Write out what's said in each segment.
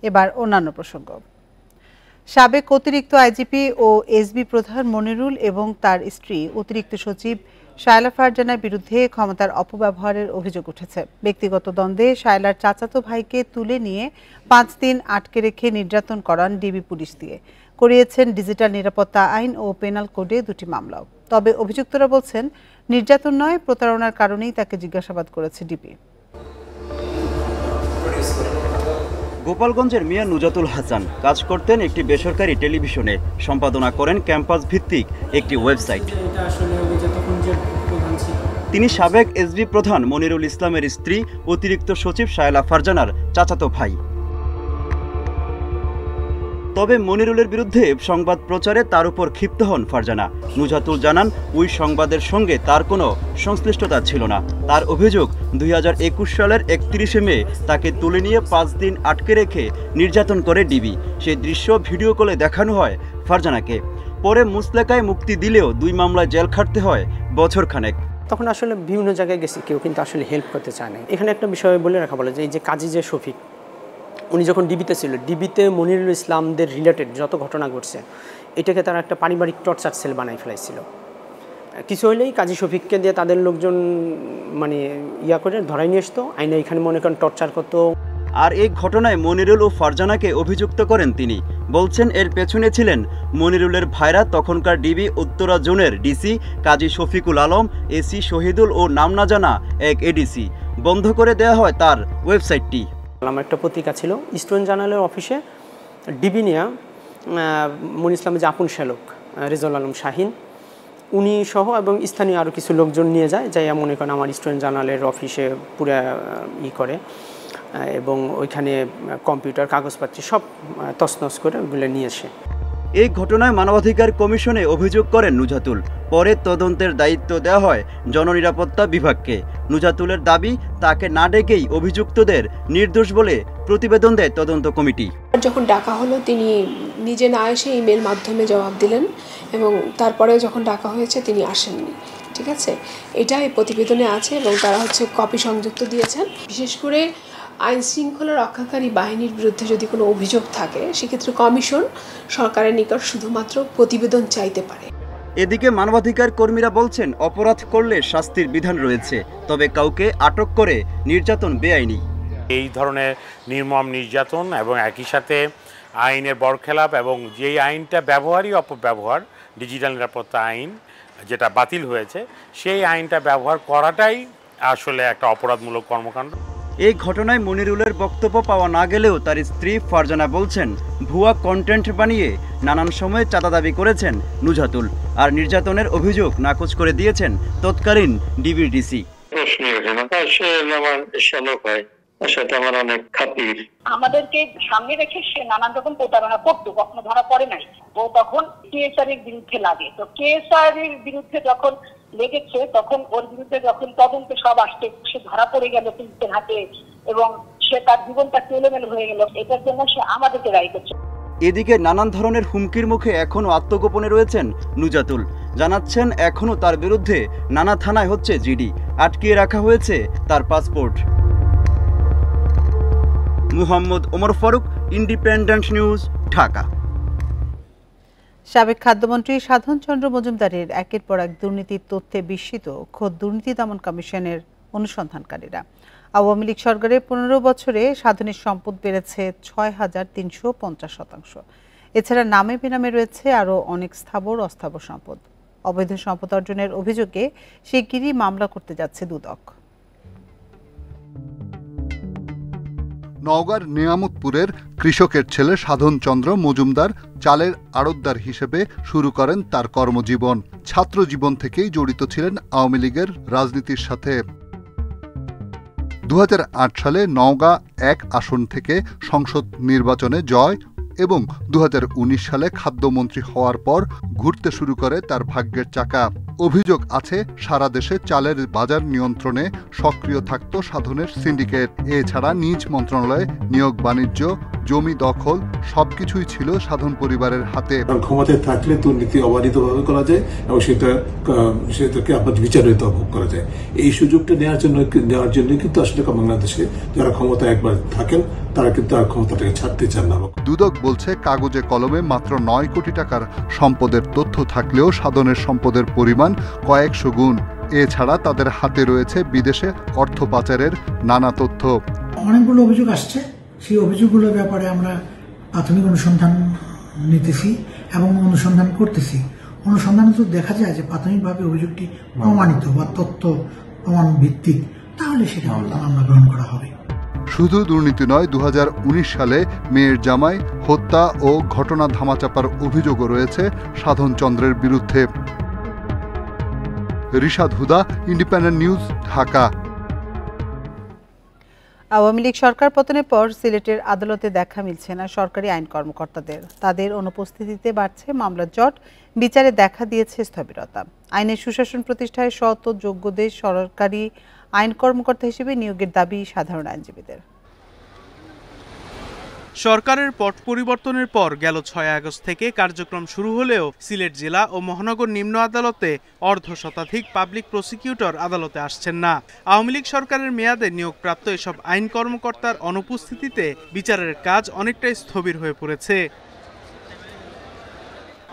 এবার অন্যান্য প্রসঙ্গ। সাবেক অতিরিক্ত আইজিপি ও এসবি প্রধান মনিরুল এবং তার স্ত্রী অতিরিক্ত সচিব শায়লা ফারজানার বিরুদ্ধে ক্ষমতার অপব্যবহারের অভিযোগ উঠেছে। ব্যক্তিগত দ্বন্দ্বে শায়লার চাচাতো ভাইকে তুলে নিয়ে 5 দিন আটকে রেখে নির্যাতন করান ডিবি পুলিশ দিয়ে। করিয়েছেন ডিজিটাল নিরাপত্তা আইন ও পেনাল কোডে 2টি মামলাও। তবে অভিযুক্তরা বলছেন নির্যাতন নয়, প্রতারণার কারণেই তাকে জিজ্ঞাসাবাদ করেছে ডিবি। গোপালগঞ্জের মিয়া নুজাতুল হাসান কাজ করতেন একটি বেসরকারি টেলিভিশনে, সম্পাদনা করেন ক্যাম্পাস ভিত্তিক একটি ওয়েবসাইট। তিনি সাবেক এসবি প্রধান মনিরুল ইসলামের স্ত্রী অতিরিক্ত সচিব শায়লা ফারজানার চাচাতো ভাই। তবে মনিরুলের বিরুদ্ধে সংবাদ প্রচারে তার উপর ক্ষিপ্ত হন ফারজানা। নুজাতুল জানান ওই সংবাদের সঙ্গে তার কোনো সংশ্লিষ্টতা ছিল না। তার অভিযোগ 2021 সালের 31 মে তাকে তুলে নিয়ে 5 দিন আটকে রেখে নির্যাতন করে ডিবি। সেই দৃশ্য ভিডিও কলে দেখানো হয় ফারজানাকে। পরে মুসলেকায় মুক্তি দিলেও 2 মামলায় জেল খাটতে হয় বছরখানেক। তখন আসলে বিভিন্ন জায়গায় গেছি, কেউ কিন্তু আসলে হেল্প করতে চায় না। এখানে একটা বিষয় বলে রাখা বলে যে এই যে কাজী যে শফিক, উনি যখন ডিবিতে ছিল, ডিবিতে মনিরুল ইসলামদের রিলেটেড যত ঘটনা ঘটছে এটাকে তারা একটা পারিবারিক টর্চার সেল বানাই ফেলাইছিল। কিছু হলেই কাজী শফিককে দিয়ে তাদের লোকজন মানে করে ধরাই নিয়ে আসতো, আইনে এখানে মনে করেন টর্চার করতো। আর এই ঘটনায় মনিরুল ও ফারজানাকে অভিযুক্ত করেন তিনি। বলছেন এর পেছনে ছিলেন মনিরুলের ভাইরা, তখনকার ডিবি উত্তরা জোনের ডিসি কাজী শফিকুল আলম, এসি শহীদুল ও নাম না জানা এক এডিসি। বন্ধ করে দেওয়া হয় তার ওয়েবসাইটটি। আমার একটা পত্রিকা ছিল স্টুডেন্ট জার্নালের অফিসে, ডিবি নিয়া মনির ইসলামের যে আপন শ্যালক রেজাউল আলম শাহিন উনি সহ এবং স্থানীয় আরও কিছু লোকজন নিয়ে যায়, যাই মনে করেন আমার স্টুডেন্ট জার্নালের অফিসে পুরা করে এবং ওইখানে কম্পিউটার কাগজপত্র সব তছনছ করে ওগুলো নিয়ে আসে। এই ঘটনায় মানবাধিকার কমিশনে অভিযোগ করেন নুজাতুল। পরে তদন্তের দায়িত্ব দেওয়া হয় জননিরাপত্তা বিভাগকে। নুজাতুলের দাবি, তাকে না ডেকেই অভিযুক্তদের নির্দোষ বলে প্রতিবেদন দেয় তদন্ত কমিটি। যখন ডাকা হলো তিনি নিজে না এসে ইমেল মাধ্যমে জবাব দিলেন এবং তারপরে যখন ডাকা হয়েছে তিনি আসেননি। ঠিক আছে, এটা এই প্রতিবেদনে আছে এবং তারা কপি সংযুক্ত দিয়েছেন। বিশেষ করে আইন শৃঙ্খলা রক্ষাকারী বাহিনীর বিরুদ্ধে যদি কোনো অভিযোগ থাকে সেক্ষেত্রে কমিশন সরকারের নিকট শুধুমাত্র প্রতিবেদন চাইতে পারে। এদিকে মানবাধিকার কর্মীরা বলছেন অপরাধ করলে শাস্তির বিধান রয়েছে, তবে কাউকে আটক করে নির্যাতন বেআইনি। এই ধরনের নির্মম নির্যাতন এবং একই সাথে আইনের বরখেলাপ এবং যেই আইনটা ব্যবহারই অপব্যবহার, ডিজিটাল নিরাপত্তা আইন যেটা বাতিল হয়েছে, সেই আইনটা ব্যবহার করাটাই আসলে একটা অপরাধমূলক কর্মকাণ্ড। এই ঘটনায় মনিরুলের বক্তব্য পাওয়া না গেলেও তার স্ত্রী ফারজানা বলছেন ভুয়া কন্টেন্ট বানিয়ে নানান সময়ে চাঁদা দাবি করেছেন নুজাতুল, আর নির্যাতনের অভিযোগ নাকচ করে দিয়েছেন তৎকালীন ডিবিডিসি। আমাদেরকে সামনে রেখে সে নানান রকম প্রতারণা করতো, কখনো ধরা পড়ে নাই। ও তখন কেএসআর এর বিরুদ্ধে লাগে, তো কেএসআর এর বিরুদ্ধে যখন লেগেছে তখন ওর বিরুদ্ধে যখন তদন্তে সব আসতে সে ধরা পড়ে গেল পুলিশের হাতে এবং সে তার জীবনটা এলোমেলো হয়ে গেল। এটার জন্য সে আমাদেরকে দায়ী করছে। এদিকে নানান ধরনের হুমকির মুখে এখনও আত্মগোপনে রয়েছেন নুজাতুল। জানাচ্ছেন এখনও তার বিরুদ্ধে নানা থানায় হচ্ছে জিডি, আটকিয়ে রাখা হয়েছে তার passport. Muhammad Omar Faruk, Independent News, Dhaka. সাবেক খাদ্যমন্ত্রী সাধন চন্দ্র মজুমদারের একের পর এক দুর্নীতির তথ্যে বিস্মিত খোদ দুর্নীতি দমন কমিশনের অনুসন্ধানকারীরা। আওয়ামী লীগ সরকারের 15 বছরে সাধনের সম্পদ বেড়েছে 6,350%। এছাড়া নামে বেনামে রয়েছে আরও অনেক স্থাবর অস্থাবর সম্পদ। অবৈধ সম্পদ অর্জনের অভিযোগে শিগগিরই মামলা করতে যাচ্ছে দুদক। নওগাঁর নিয়ামতপুরের কৃষকের ছেলে সাধন চন্দ্র মজুমদার চালের আড়তদার হিসেবে শুরু করেন তার কর্মজীবন। ছাত্র জীবন থেকেই জড়িত ছিলেন আওয়ামী লীগের রাজনীতির সাথে। 2008 সালে নওগাঁ 1 আসন থেকে সংসদ নির্বাচনে জয় এবং 2019 সালে খাদ্যমন্ত্রী হওয়ার পর ঘুরতে শুরু করে তার ভাগ্যের চাকা। অভিযোগ আছে সারা দেশে চালের বাজার নিয়ন্ত্রণে সক্রিয় থাকত সাধনের সিন্ডিকেট। এছাড়া নিজ মন্ত্রণালয়ে নিয়োগ বাণিজ্য, জমি দখল সবকিছুই ছিল সাধন পরিবারের হাতে। ক্ষমতায় থাকলে দুর্নীতি অবাধিতভাবে করা যায় এবং সেটাকে আবার বিচারিত করা যায়। এই সুযোগটা নেওয়ার জন্য কিন্তু আসলে বাংলাদেশে যারা ক্ষমতা একবার থাকেন তারা কিন্তু আর ক্ষমতাটাকে ছাড়তে চান না। দুদক বলছে কাগজে কলমে মাত্র 9 কোটি টাকার সম্পদের তথ্য থাকলেও সাধনের সম্পদের পরিমাণ কয়েকশো গুণ। এছাড়া তাদের হাতে রয়েছে বিদেশে অর্থ পাচারের নানা তথ্য। অনেকগুলো অভিযোগ আসছে, সেই অভিযোগগুলোর ব্যাপারে আমরা প্রাথমিক অনুসন্ধান নিতেছি এবং অনুসন্ধান করতেছি। অনুসন্ধানে তো দেখা যায় যে প্রাথমিকভাবে অভিযোগটি প্রমাণিত বা তথ্য প্রমাণ ভিত্তিক, তাহলে সেটা মামলা গ্রহণ করা হবে। শুধু দুর্নীতি নয়, 2019 সালে মেয়ের জামাই হত্যা ও ঘটনা ধামাচাপার অভিযোগও রয়েছে সাধন চন্দ্রের বিরুদ্ধে। রিশাদ হুদা, ইন্ডিপেন্ডেন্ট নিউজ, ঢাকা। আওয়ামী লীগ সরকার পতনের পর সিলেটের আদালতে দেখা মিলছে না সরকারি আইন কর্মকর্তাদের। তাদের অনুপস্থিতিতে বাড়ছে মামলার জট, বিচারে দেখা দিয়েছে স্থবিরতা। আইনের সুশাসন প্রতিষ্ঠায় সৎ ও যোগ্যদের সরকারি আইন কর্মকর্তা হিসেবে নিয়োগের দাবি সাধারণ আইনজীবীদের। সরকারের পট পরিবর্তনের পর গেল 6 আগস্ট থেকে কার্যক্রম শুরু হলেও সিলেট জেলা ও মহানগর নিম্ন আদালতে অর্ধশতাধিক পাবলিক প্রসিকিউটর আদালতে আসছেন না। আওয়ামী লীগ সরকারের মেয়াদে নিয়োগপ্রাপ্ত এসব আইন কর্মকর্তার অনুপস্থিতিতে বিচারের কাজ অনেকটাই স্থবির হয়ে পড়েছে।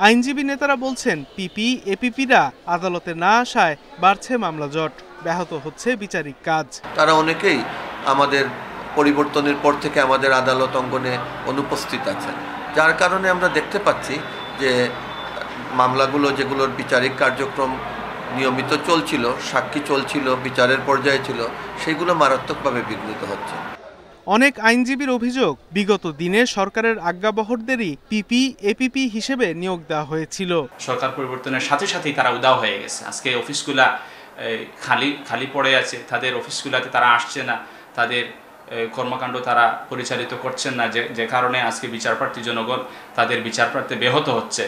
আইনজীবী নেতারা বলছেন, পিপি এপিপিরা আদালতে না আসায় বাড়ছে মামলা জট, ব্যাহত হচ্ছে বিচারিক কাজ। তারা অনেকেই আমাদের পরিবর্তনের পর থেকে আমাদের আদালত অঙ্গনে অনুপস্থিত আছেন, যার কারণে আমরা দেখতে পাচ্ছি যে মামলাগুলো যেগুলোর বিচারিক কার্যক্রম নিয়মিত চলছিল, সাক্ষী চলছিল, বিচারের পর্যায়ে ছিল, সেগুলো মারাত্মকভাবে বিঘ্নিত হচ্ছে। অনেক আইনজীবীর অভিযোগ, বিগত দিনে সরকারের আজ্ঞাবহরদেরই পিপি এপিপি হিসেবে নিয়োগ দেওয়া হয়েছিল। সরকার পরিবর্তনের সাথে সাথেই তারা উধাও হয়ে গেছে। আজকে অফিসগুলা খালি পড়ে আছে, তাদের অফিসগুলাতে তারা আসছে না, তাদের কর্মকাণ্ড তারা পরিচালিত করছেন না, যে কারণে আজকে বিচারপ্রার্থী জনগণ তাদের বিচারপ্রার্থী ব্যাহত হচ্ছে।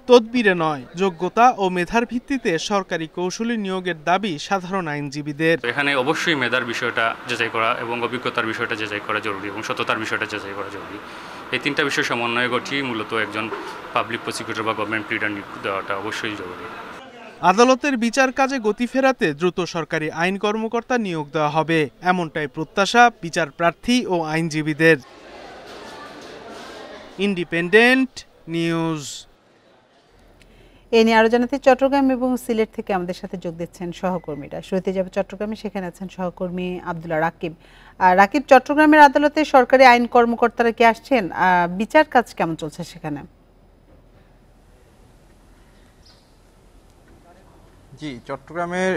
তদবিরে নয়, যোগ্যতা ও মেধার ভিত্তিতে সরকারি কৌশলী নিয়োগের দাবি সাধারণ আইনজীবীদের। এখানে অবশ্যই মেধার বিষয়টা যাচাই করা এবং অভিজ্ঞতার বিষয়টা যাচাই করা জরুরি এবং সততার বিষয়টা যাচাই করা জরুরি। এই তিনটা বিষয় সমন্বয় ঘটিয়ে মূলত একজন পাবলিক প্রসিকিউটর বা গভর্নমেন্ট প্লিডার নিয়োগ দেওয়াটা অবশ্যই জরুরি। আদালতের বিচার কাজে গতি ফেরাতে দ্রুত সরকারি আইন কর্মকর্তা নিয়োগ দেওয়া হবে, এমনটাই প্রত্যাশা বিচার প্রার্থী ও আইনজীবীদের। Independent news. এ নিয়ে আরো জানাতে চট্টগ্রাম এবং সিলেট থেকে আমাদের সাথে যোগ দিচ্ছেন সহকর্মীরা। শুরুতে যাবে চট্টগ্রামে, সেখানে আছেন সহকর্মী আব্দুল্লাহ রাকিব। রাকিব, চট্টগ্রামের আদালতে সরকারি আইন কর্মকর্তারা কি আসছেন? বিচার কাজ কেমন চলছে সেখানে? জি, চট্টগ্রামের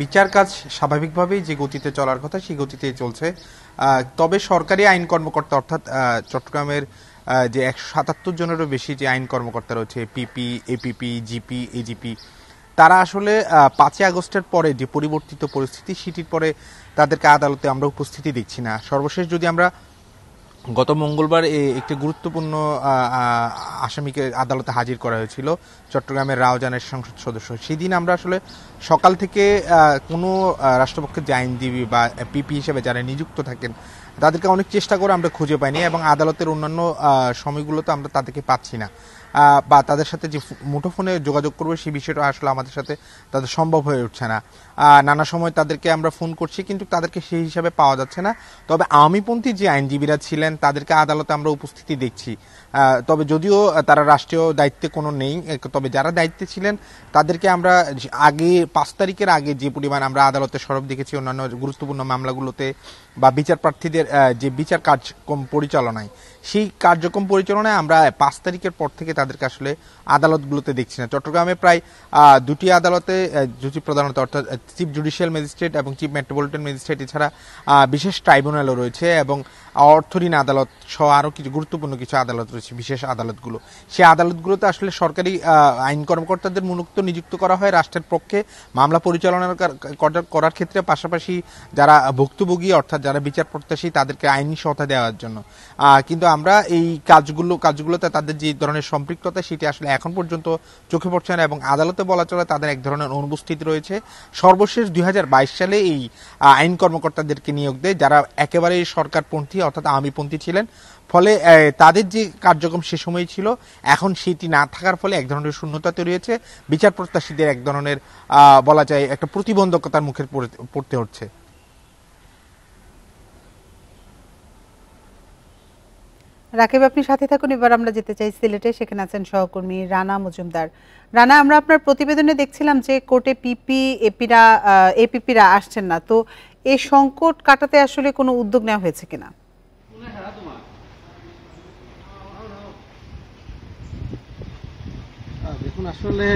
বিচার কাজ স্বাভাবিকভাবেই যে গতিতে চলার কথা সেই গতিতেই চলছে। তবে সরকারি আইন কর্মকর্তা অর্থাৎ চট্টগ্রামের যে 177 জনেরও বেশি যে আইন কর্মকর্তা রয়েছে, পিপি এপিপি জিপি এজিপি, তারা আসলে 5 আগস্টের পরে যে পরিবর্তিত পরিস্থিতি সেটির পরে তাদেরকে আদালতে আমরা উপস্থিতি দেখছি না। সর্বশেষ যদি আমরা গত মঙ্গলবার একটি গুরুত্বপূর্ণ আসামিকে আদালতে হাজির করা হয়েছিল, চট্টগ্রামের রাউজানের সংসদ সদস্য। সেদিন আমরা আসলে সকাল থেকে কোনো রাষ্ট্রপক্ষের যে আইনজীবী বা পিপি হিসেবে যারা নিযুক্ত থাকেন তাদেরকে অনেক চেষ্টা করে আমরা খুঁজে পাইনি এবং আদালতের অন্যান্য সময়গুলোতে আমরা তাদেরকে পাচ্ছি না, বা তাদের সাথে যে মুঠোফোনে যোগাযোগ করবো সেই বিষয়টা আসলে আমাদের সাথে তাদের সম্ভব হয়ে উঠছে না। নানা সময় তাদেরকে আমরা ফোন করছি কিন্তু তাদেরকে সেই হিসাবে পাওয়া যাচ্ছে না। তবে আওয়ামীপন্থী যে আইনজীবীরা ছিলেন তাদেরকে আদালতে আমরা উপস্থিতি দেখছি। তবে যদিও তারা রাষ্ট্রীয় দায়িত্বে কোনো নেই, তবে যারা দায়িত্বে ছিলেন তাদেরকে আমরা আগে 5 তারিখের আগে যে পরিমাণ আমরা আদালতে সরব দেখেছি অন্যান্য গুরুত্বপূর্ণ মামলাগুলোতে বা বিচার প্রার্থীদের যে বিচার কার্যক্রম পরিচালনায়, সেই কার্যক্রম পরিচালনায় আমরা 5 তারিখের পর থেকে তাদেরকে আসলে আদালতগুলোতে দেখছি না। চট্টগ্রামে প্রায় 2টি আদালতে দুটি প্রধানত অর্থাৎ চিফ জুডিশিয়াল ম্যাজিস্ট্রেট এবং চিফ মেট্রোপলিটন ম্যাজিস্ট্রেট, এছাড়া বিশেষ ট্রাইব্যুনালও রয়েছে এবং অর্থঋণ আদালত সহ আরও কিছু গুরুত্বপূর্ণ কিছু আদালত রয়েছে, বিশেষ আদালতগুলো। সেই আদালতগুলোতে আসলে সরকারি আইন কর্মকর্তাদের মূলত নিযুক্ত করা হয় রাষ্ট্রের পক্ষে মামলা পরিচালনা করার ক্ষেত্রে, পাশাপাশি যারা ভুক্তভোগী অর্থাৎ যারা বিচার প্রত্যাশী তাদেরকে আইনি সহায়তা দেওয়ার জন্য। কিন্তু আমরা এই কাজগুলোতে তাদের যে ধরনের সম্পৃক্ততা সেটি আসলে এখন পর্যন্ত চোখে পড়ছে না এবং আদালতে বলা চলে তাদের এক ধরনের অনুপস্থিতি রয়েছে। সর্বশেষ 2022 সালে এই আইন কর্মকর্তাদেরকে নিয়োগ দেয় যারা একেবারেই সরকারপন্থী অর্থাৎ আওয়ামীপন্থী ছিলেন, ফলে তাদের যে কার্যক্রম সে সময় ছিল এখন সেটি না থাকার ফলে এক ধরনের শূন্যতা তৈরি হয়েছে, বিচার প্রত্যাশীদের এক ধরনের বলা যায় একটা প্রতিবন্ধকতার মুখে পড়তে হচ্ছে। রাকিব, আপনি সাথে থাকুন। এবার আমরা যেতে চাই সিলেটে, সেখানে আছেন সহকর্মী রানা মজুমদার। রানা, আমরা আপনার প্রতিবেদনে দেখছিলাম যে কোর্টে এপিপিরা আসছেন না, তো এই সংকট কাটাতে আসলে কোনো উদ্যোগ নেওয়া হয়েছে কিনা? দেখুন, আসলে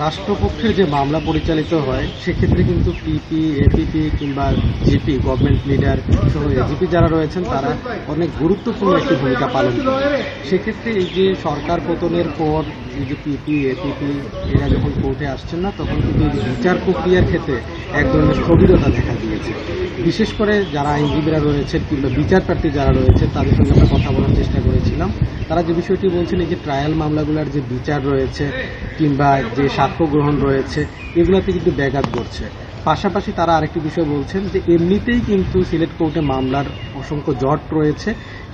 রাষ্ট্রপক্ষের যে মামলা পরিচালিত হয় সেক্ষেত্রে কিন্তু পিপি, এপিপি কিংবা জিপি, গভর্নমেন্ট লিডার সহ এজিপি যারা রয়েছেন তারা অনেক গুরুত্বপূর্ণ একটি ভূমিকা পালন করে। সেক্ষেত্রে এই যে সরকার পতনের পর এই যে পিপি, এপিপি এরা যখন কোর্টে আসছেন না, তখন কিন্তু এই বিচার প্রক্রিয়ার ক্ষেত্রে এক ধরনের স্থবিরতা দেখা দিয়েছে। বিশেষ করে যারা আইনজীবীরা রয়েছেন কিংবা বিচার প্রার্থী যারা রয়েছে তাদের সঙ্গে আমরা কথা বলার চেষ্টা করেছিলাম। তারা যে বিষয়টি বলছেন, এই যে ট্রায়াল মামলাগুলোর যে বিচার রয়েছে কিংবা যে সাক্ষ্য গ্রহণ রয়েছে এগুলোতে কিন্তু ব্যাঘাত ঘটছে। পাশাপাশি তারা আরেকটি বিষয় বলছেন যে এমনিতেই কিন্তু সিলেট কোর্টে মামলার অসংখ্য জট রয়েছে,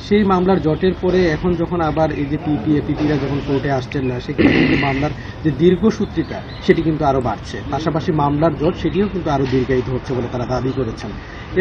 সেই মামলার জটের পরে এখন যখন আবার এই যে পিপি, এপিপিরা যখন কোর্টে আসছেন না, সেক্ষেত্রে কিন্তু মামলার যে দীর্ঘসূত্রিতা সেটি কিন্তু আরও বাড়ছে। পাশাপাশি মামলার জট সেটিও কিন্তু আরও দীর্ঘায়িত হচ্ছে বলে তারা দাবি করেছেন।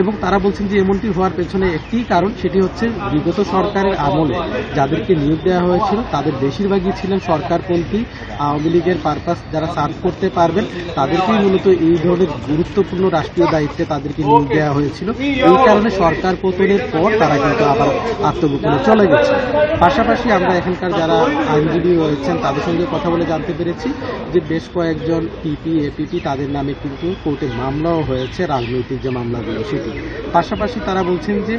এবং তারা বলছেন যে এমনটি হওয়ার পেছনে একটি কারণ, সেটি হচ্ছে বিগত সরকারের আমলে যাদেরকে নিয়োগ দেওয়া হয়েছিল তাদের বেশিরভাগই ছিলেন সরকারপন্থী, আওয়ামী লীগের পারপাস যারা সার্ভ করতে পারবেন তাদেরকেই মূলত এই ধরনের গুরুত্বপূর্ণ রাষ্ট্রীয় দায়িত্বে তাদেরকে নিয়োগ দেওয়া হয়েছিল। এই কারণে সরকার পতনের পর তারা কিন্তু আবার আত্মগোপনে চলে গেছে। পাশাপাশি আমরা এখানকার যারা আইনজীবী রয়েছেন তাদের সঙ্গে কথা বলে জানতে পেরেছি যে বেশ কয়েকজন পিপি, এপিপি তাদের নামে কিন্তু কোর্টে মামলাও হয়েছে, রাজনৈতিক যে মামলাগুলো সেটি। পাশাপাশি তারা বলছেন যে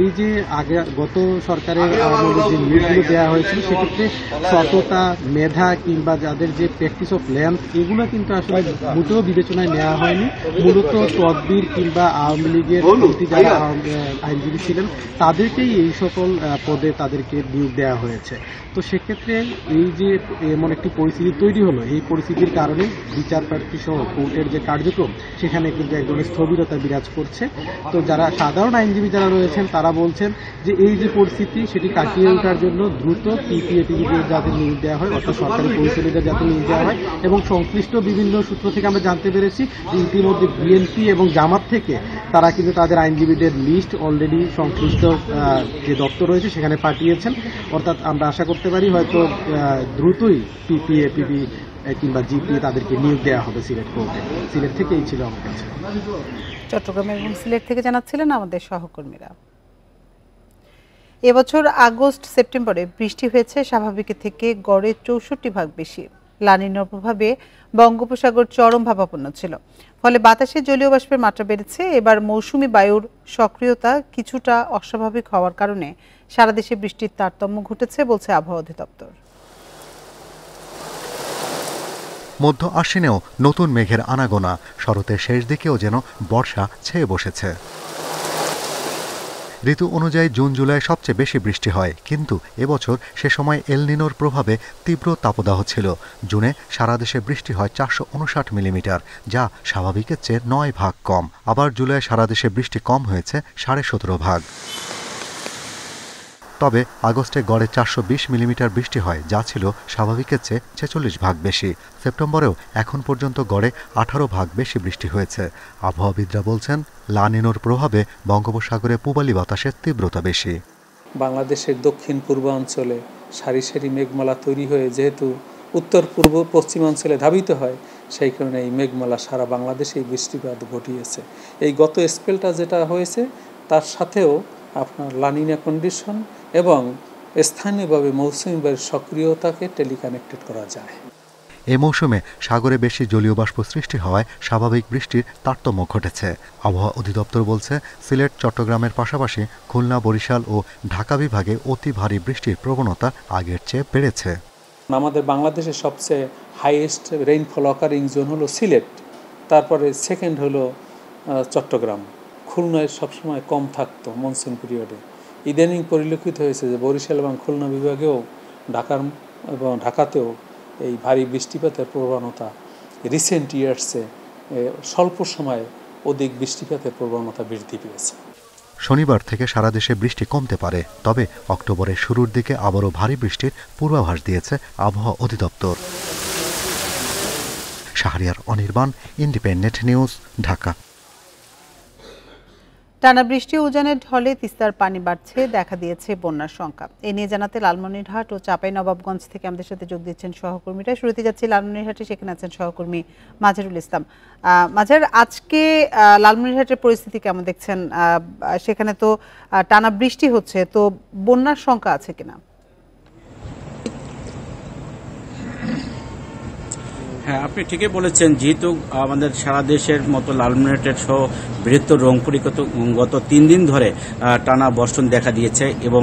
এই যে আগে গত সরকারের আমলে যে নিয়োগগুলো দেওয়া হয়েছিল সেক্ষেত্রে সততা, মেধা কিংবা যাদের যে প্র্যাকটিস অফ ল্যান্ড এগুলো কিন্তু আসলে মোটেও বিবেচনায় নেওয়া হয়নি। মূলত তদবির কিংবা আওয়ামী লীগের প্রতি যারা আইনজীবী ছিলেন তাদেরকেই এই সকল পদে তাদেরকে নিয়োগ দেওয়া হয়েছে। তো সেক্ষেত্রে এই যে এমন একটি পরিস্থিতি তৈরি হলো, এই পরিস্থিতির কারণে বিচার প্রার্থী সহ কোর্টের যে কার্যক্রম সেখানে কিন্তু এক ধরনের স্থবিরতা বিরাজ করছে। তো যারা সাধারণ আইনজীবী যারা রয়েছেন তারা বলছেন যে এই যে পরিস্থিতি সেটি কাটিয়ে ওঠার জন্য দ্রুত পিপি, এপিপিদের যাতে নিয়োগ দেওয়া হয়, অর্থাৎ সরকারি পরিচালিতদের যাতে নিয়োগ দেওয়া হয়। এবং সংশ্লিষ্ট বিভিন্ন সূত্র থেকে আমরা জানতে পেরেছি যে ইতিমধ্যে বিএনপি এবং জামাত থেকে তারা কিন্তু তাদের আইনজীবীদের লিস্ট অলরেডি সংশ্লিষ্ট যে দপ্তর রয়েছে সেখানে পাঠিয়েছেন। অর্থাৎ আমরা আশা করতে পারি হয়তো দ্রুতই পিপি, এপিপি কিংবা জিপি তাদেরকে নিয়োগ দেওয়া হবে সিলেট কোর্টে। সিলেট থেকেই ছিল আমার কাছে। চট্টগ্রাম এবং সিলেট থেকে জানাচ্ছিলেন আমাদের সহকর্মীরা। এবছর আগস্ট সেপ্টেম্বরে বৃষ্টি হয়েছে স্বাভাবিকের থেকে গড়ে 64% বেশি। লানিনার প্রভাবে বঙ্গোপসাগর চরম ভাবাপন্ন ছিল, ফলে বাতাসে জলীয় বাষ্পের মাত্রা বেড়েছে। এবার মৌসুমি বায়ুর সক্রিয়তা কিছুটা অস্বাভাবিক হওয়ার কারণে সারা দেশে বৃষ্টির তারতম্য ঘটেছে বলছে আবহাওয়া অধিদপ্তর। মধ্য আশ্বিনেও নতুন মেঘের আনাগোনা, শরতের শেষ দিকেও যেন বর্ষা ছেয়ে বসেছে। ঋতু অনুযায়ী জুন জুলাই সবচেয়ে বেশি বৃষ্টি হয়, কিন্তু এবছর সে সময় এল নিনোর প্রভাবে তীব্র তাপদাহ ছিল। জুনে সারা দেশে বৃষ্টি হয় 459 মিলিমিটার, যা স্বাভাবিকের চেয়ে 9 ভাগ কম। আবার জুলাই সারা দেশে বৃষ্টি কম হয়েছে 17.5 ভাগ। তবে আগস্টে গড়ে 420 মিলিমিটার বৃষ্টি হয়, যা ছিল স্বাভাবিকের চেয়ে 46 ভাগ বেশি। সেপ্টেম্বরেও এখন পর্যন্ত গড়ে 18 ভাগ বেশি বৃষ্টি হয়েছে। আবহাওয়াবিদরা বলছেন লানিনোর প্রভাবে বঙ্গোপসাগরে পূবালি বাতাসের তীব্রতা বেশি। বাংলাদেশের দক্ষিণ পূর্বাঞ্চলে সারি সারি মেঘমালা তৈরি হয়ে যেহেতু উত্তর পূর্ব পশ্চিমাঞ্চলে ধাবিত হয়, সেই কারণে এই মেঘমালা সারা বাংলাদেশে বৃষ্টিপাত ঘটিয়েছে। এই গত স্পেলটা যেটা হয়েছে তার সাথেও আপনার লানিনা কন্ডিশন এবং স্থানীয়ভাবে মৌসুমী বায়ুর সক্রিয়তাকে টেলিকানেক্টেড করা যায়। এ মৌসুমে সাগরে বেশি জলীয় বাষ্প সৃষ্টি হওয়ায় স্বাভাবিক বৃষ্টির তারতম্য ঘটেছে। আবহাওয়া অধিদপ্তর বলছে সিলেট, চট্টগ্রামের পাশাপাশি খুলনা, বরিশাল ও ঢাকা বিভাগে অতি ভারী বৃষ্টির প্রবণতা আগের চেয়ে বেড়েছে। আমাদের বাংলাদেশের সবচেয়ে হাইয়েস্ট রেইনফল অকারিং জোন হলো সিলেট, তারপরে সেকেন্ড হলো চট্টগ্রাম। খুলনায় সবসময় কম থাকতো মনসুন পিরিয়ডে। ইদানিং পরিলক্ষিত হয়েছে যে বরিশাল এবং খুলনা বিভাগেও ঢাকাতেও এই ভারী বৃষ্টিপাতের প্রবণতা রিসেন্ট ইয়ার্সে স্বল্প সময়ে অধিক বৃষ্টিপাতের প্রবণতা বৃদ্ধি পেয়েছে। শনিবার থেকে সারা দেশে বৃষ্টি কমতে পারে, তবে অক্টোবরের শুরুর দিকে আবারও ভারী বৃষ্টির পূর্বাভাস দিয়েছে আবহাওয়া অধিদপ্তর। Shahriar Anirban, independent News, Dhaka. টানা বৃষ্টি উজানের ঢলে তিস্তার পানি বাড়ছে, দেখা দিয়েছে বন্যার শঙ্কা। এ নিয়ে জানাতে লালমনিরহাট ও চাঁপাইনবাবগঞ্জ থেকে আমাদের সাথে যোগ দিচ্ছেন সহকর্মীরা। শুরুতে যাচ্ছি লালমনিরহাটে, সেখানে আছেন সহকর্মী মাজারুল ইসলাম। মাজার, আজকে লালমনিরহাটের পরিস্থিতি কেমন দেখছেন? সেখানে তো টানা বৃষ্টি হচ্ছে, তো বন্যার শঙ্কা আছে কিনা? হ্যাঁ, আপনি ঠিকই বলেছেন। যেহেতু আমাদের সারা দেশের মতো লালমনিরহাট সহ বৃহত্তর রংপুরে গত 3 দিন ধরে টানা বর্ষণ দেখা দিয়েছে এবং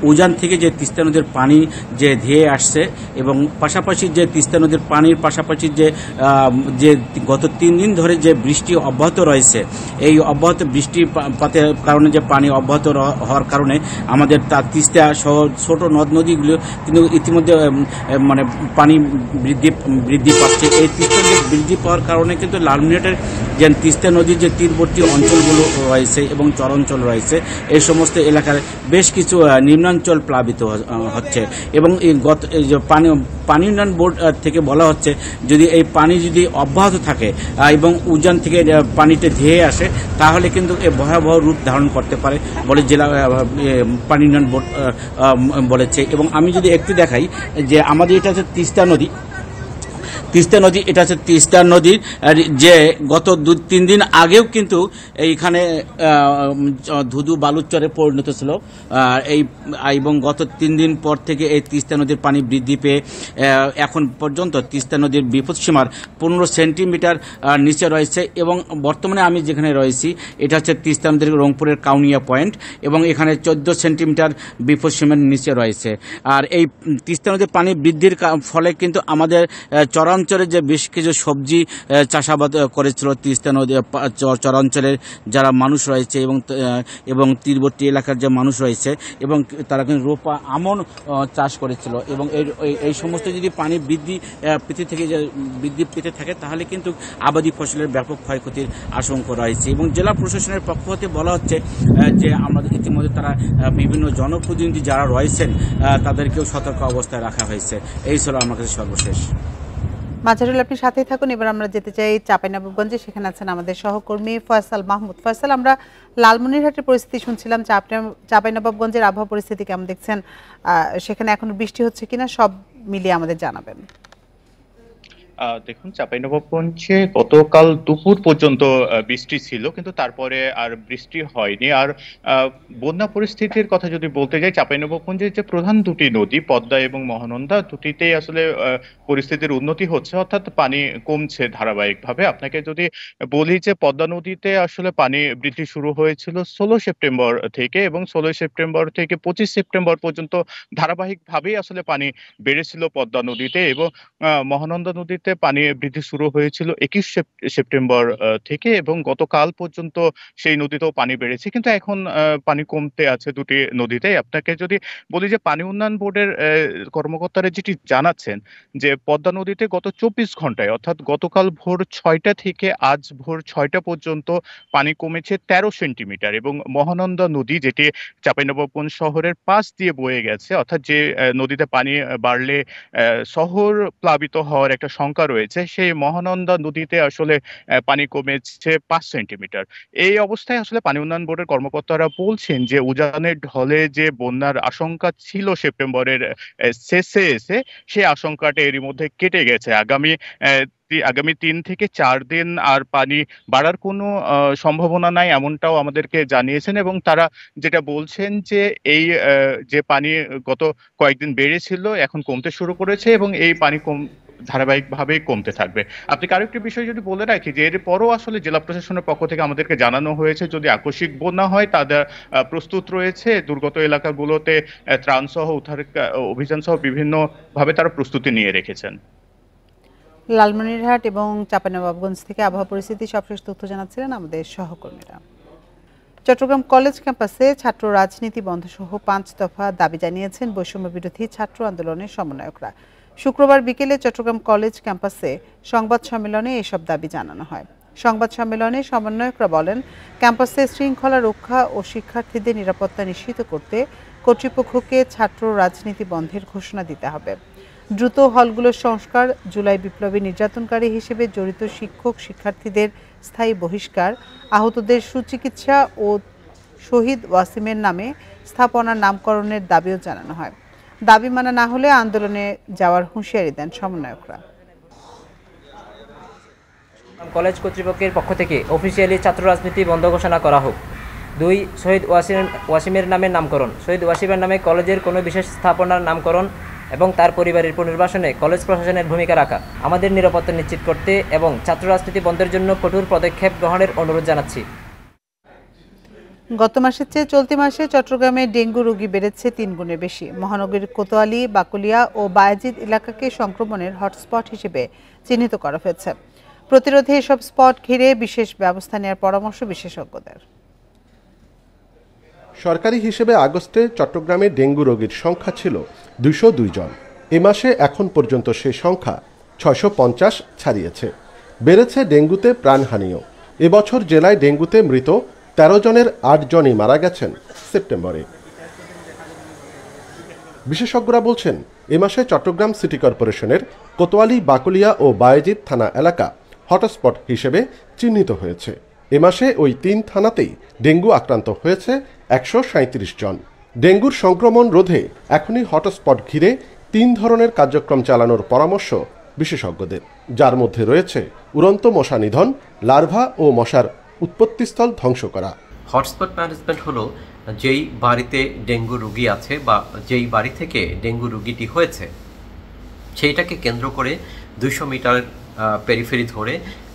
উজান থেকে যে তিস্তা নদীর পানি যে ধেয়ে আসছে এবং পাশাপাশি যে তিস্তা নদীর পানির পাশাপাশি যে গত 3 দিন ধরে যে বৃষ্টি অব্যাহত রয়েছে, এই অব্যাহত বৃষ্টিপাতের কারণে যে পানি অব্যাহত হওয়ার কারণে আমাদের তিস্তা সহ ছোট নদ নদীগুলো কিন্তু ইতিমধ্যে মানে পানি বৃদ্ধি পাচ্ছে। এই তিস্তা নদী বৃদ্ধি পাওয়ার কারণে কিন্তু লালমনিরহাটের যে তিস্তা নদীর যে তীরবর্তী অঞ্চলগুলো রয়েছে এবং চরাঞ্চল রয়েছে, এই সমস্ত এলাকার বেশ কিছু নিম্নাঞ্চল প্লাবিত হচ্ছে এবং পানি উন্নয়ন বোর্ড থেকে বলা হচ্ছে যদি এই পানি যদি অব্যাহত থাকে এবং উজান থেকে পানিতে ধেয়ে আসে, তাহলে কিন্তু এ ভয়াবহ রূপ ধারণ করতে পারে বলে জেলা পানি উন্নয়ন বোর্ড বলেছে। এবং আমি যদি একটু দেখাই যে আমাদের এটা হচ্ছে তিস্তা নদী, এটা হচ্ছে তিস্তা নদীর যে গত 2-3 দিন আগেও কিন্তু এইখানে ধুধু বালুচরে পরিণত ছিল এবং গত 3 দিন পর থেকে এই তিস্তা নদীর পানি বৃদ্ধি পেয়ে এখন পর্যন্ত তিস্তা নদীর বিপদসীমার 15 সেন্টিমিটার নিচে রয়েছে এবং বর্তমানে আমি যেখানে রয়েছি এটা হচ্ছে তিস্তা নদীর রংপুরের কাউনিয়া পয়েন্ট এবং এখানে 14 সেন্টিমিটার বিপদসীমার নিচে রয়েছে। আর এই তিস্তা নদীর পানি বৃদ্ধির ফলে কিন্তু আমাদের চরাঞ্চলে যে বেশ কিছু সবজি চাষাবাদ করেছিল তিস্তা নদী চরাঞ্চলের যারা মানুষ রয়েছে এবং তীরবর্তী এলাকার যে মানুষ রয়েছে এবং তারা কিন্তু রোপা আমন চাষ করেছিল এবং এই সমস্ত যদি পানি বৃদ্ধি থেকে বৃদ্ধি পেতে থাকে তাহলে কিন্তু আবাদি ফসলের ব্যাপক ক্ষয়ক্ষতির আশঙ্কা রয়েছে। এবং জেলা প্রশাসনের পক্ষ হতে বলা হচ্ছে যে আমাদের ইতিমধ্যে তারা বিভিন্ন জনপ্রতিনিধি যারা রয়েছেন তাদেরকেও সতর্ক অবস্থায় রাখা হয়েছে। এই ছিল আমার কাছে সর্বশেষ। মাজারুল, আপনি সাথেই থাকুন। এবার আমরা যেতে চাই চাঁপাইনবাবগঞ্জে, সেখানে আছেন আমাদের সহকর্মী ফয়সাল মাহমুদ। ফয়সাল, আমরা লালমনিরহাটের পরিস্থিতি শুনছিলাম, চাঁপাইনবাবগঞ্জের আবহাওয়া পরিস্থিতি কেমন দেখছেন? সেখানে এখন বৃষ্টি হচ্ছে কিনা সব মিলিয়ে আমাদের জানাবেন। দেখুন, চাঁপাইনবাবগঞ্জে গতকাল দুপুর পর্যন্ত বৃষ্টি ছিল, কিন্তু তারপরে আর বৃষ্টি হয়নি। আর বন্যা পরিস্থিতির কথা যদি বলতে যাই, চাঁপাইনবাবগঞ্জের যে প্রধান দুটি নদী পদ্মা এবং মহানন্দা, দুটিতেই আসলে পরিস্থিতির উন্নতি হচ্ছে, অর্থাৎ পানি কমছে ধারাবাহিকভাবে। আপনাকে যদি বলি যে পদ্মা নদীতে আসলে পানি বৃদ্ধি শুরু হয়েছিল 16 সেপ্টেম্বর থেকে এবং 16 সেপ্টেম্বর থেকে 25 সেপ্টেম্বর পর্যন্ত ধারাবাহিকভাবেই আসলে পানি বেড়েছিল পদ্মা নদীতে এবং মহানন্দা নদীতে পানি বৃদ্ধি শুরু হয়েছিল 21 সেপ্টেম্বর থেকে এবং গতকাল পর্যন্ত সেই নদীতেও পানি বেড়েছে, কিন্তু এখন পানি কমতে আছে দুটি নদীতে। আপনাকে যদি বলি যে পানি উন্নয়ন বোর্ডের কর্মকর্তারা যেটি জানাচ্ছেন যে পদ্মা নদীতে গত 24 ঘন্টায় অর্থাৎ গতকাল ভোর 6টা থেকে আজ ভোর 6টা পর্যন্ত পানি কমেছে 13 সেন্টিমিটার এবং মহানন্দা নদী যেটি চাঁপাইনবাবগঞ্জ শহরের পাশ দিয়ে বয়ে গেছে, অর্থাৎ যে নদীতে পানি বাড়লে শহর প্লাবিত হওয়ার একটা সংখ্যা রয়েছে, সেই মহানন্দা নদীতে আসলে পানি কমেছে 5 সেন্টিমিটার। এই অবস্থায় আসলে পানি উন্নয়ন বোর্ডের কর্মকর্তারা বলছেন যে উজানের ঢলে যে বন্যার আশঙ্কা ছিল সেপ্টেম্বরের শেষে এসে, সেই আশঙ্কাটা এরই মধ্যে কেটে গেছে। আগামী 3 থেকে 4 দিন আর পানি বাড়ার কোনো সম্ভাবনা নাই, এমনটাও আমাদেরকে জানিয়েছেন এবং তারা যেটা বলছেন যে এই যে পানি গত কয়েকদিন বেড়েছিল এখন কমতে শুরু করেছে এবং এই পানি ধারাবাহিকভাবে কমতে থাকবে। আপনাকে আরেকটি বিষয় যদি বলে রাখি যে এরপরও আসলে জেলা প্রশাসনের পক্ষ থেকে আমাদেরকে জানানো হয়েছে যদি আকস্মিক বন্যা হয় তাদের প্রস্তুত রয়েছে, দুর্গত এলাকাগুলোতে ত্রাণ সহ উদ্ধার অভিযান সহ বিভিন্নভাবে তারা প্রস্তুতি নিয়ে রেখেছেন। লালমনিরহাট এবং চাঁপাইনবাবগঞ্জ থেকে আবহাওয়া পরিস্থিতি সবশেষ তথ্য জানাচ্ছিলেন আমাদের সহকর্মীরা। চট্টগ্রাম কলেজ ক্যাম্পাসে ছাত্র রাজনীতি বন্ধ সহ 5 দফা দাবি জানিয়েছেন বৈষম্য বিরোধী ছাত্র আন্দোলনের সমন্বয়করা। শুক্রবার বিকেলে চট্টগ্রাম কলেজ ক্যাম্পাসে সংবাদ সম্মেলনে এসব দাবি জানানো হয়। সংবাদ সম্মেলনে সমন্বয়করা বলেন, ক্যাম্পাসে শৃঙ্খলা রক্ষা ও শিক্ষার্থীদের নিরাপত্তা নিশ্চিত করতে কর্তৃপক্ষকে ছাত্র রাজনীতি বন্ধের ঘোষণা দিতে হবে। দ্রুত হলগুলোর সংস্কার, জুলাই বিপ্লবী নির্যাতনকারী হিসেবে জড়িত শিক্ষক শিক্ষার্থীদের স্থায়ী বহিষ্কার, আহতদের সুচিকিৎসা ও শহীদ ওয়াসিমের নামে স্থাপনার নামকরণের দাবিও জানানো হয়। দাবি মানা না হলে আন্দোলনে যাওয়ার হুঁশিয়ারি দেন সমন্বয়করা। কলেজ কর্তৃপক্ষের পক্ষ থেকে অফিসিয়ালি ছাত্র রাজনীতি বন্ধ ঘোষণা করা হোক। 2. শহীদ ওয়াসিমের নামের নামকরণ। শহীদ ওয়াসিমের নামে কলেজের কোনো বিশেষ স্থাপনার নামকরণ এবং তার পরিবারের পুনর্বাসনে কলেজ প্রশাসনের ভূমিকা রাখা, আমাদের নিরাপত্তা নিশ্চিত করতে এবং ছাত্র রাজনীতি বন্ধের জন্য কঠোর পদক্ষেপ গ্রহণের অনুরোধ জানাচ্ছি। গত মাসের চেয়ে চলতি মাসে চট্টগ্রামে ডেঙ্গু রোগী বেড়েছে 3 গুণের বেশি। মহানগরীর কোতোয়ালি, বাকলিয়া ও বায়েজিদ এলাকাকে সংক্রমণের হটস্পট হিসেবে চিহ্নিত করা হয়েছে। প্রতিরোধে এসব স্পট ঘিরে বিশেষ ব্যবস্থা নেওয়ার পরামর্শ বিশেষজ্ঞদের। সরকারি হিসেবে আগস্টে চট্টগ্রামে ডেঙ্গু রোগীর সংখ্যা ছিল 202 জন। এ মাসে এখন পর্যন্ত সে সংখ্যা 650 ছাড়িয়েছে। বেড়েছে ডেঙ্গুতে প্রাণহানিও। এবছর জেলায় ডেঙ্গুতে মৃত 13 জনের 8 জনই মারা গেছেন সেপ্টেম্বরে। বিশেষজ্ঞরা বলছেন, এ মাসে চট্টগ্রাম সিটি কর্পোরেশনের কোতোয়ালি, বাকলিয়া ও বায়েজিদ থানা এলাকা হটস্পট হিসেবে চিহ্নিত হয়েছে। এ মাসে ওই 3 থানাতেই ডেঙ্গু আক্রান্ত হয়েছে 137 জন। ডেঙ্গুর সংক্রমণ রোধে এখনই হটস্পট ঘিরে 3 ধরনের কার্যক্রম চালানোর পরামর্শ বিশেষজ্ঞদের, যার মধ্যে রয়েছে উড়ন্ত মশা নিধন, লার্ভা ও মশার উৎপত্তিস্থল ধ্বংস করা। হটস্পট ম্যানেজমেন্ট হলো যেই বাড়িতে ডেঙ্গু রোগী আছে বা যেই বাড়ি থেকে ডেঙ্গু রোগীটি হয়েছে সেইটাকে কেন্দ্র করে 200 মিটার পেরিফেরি ধরে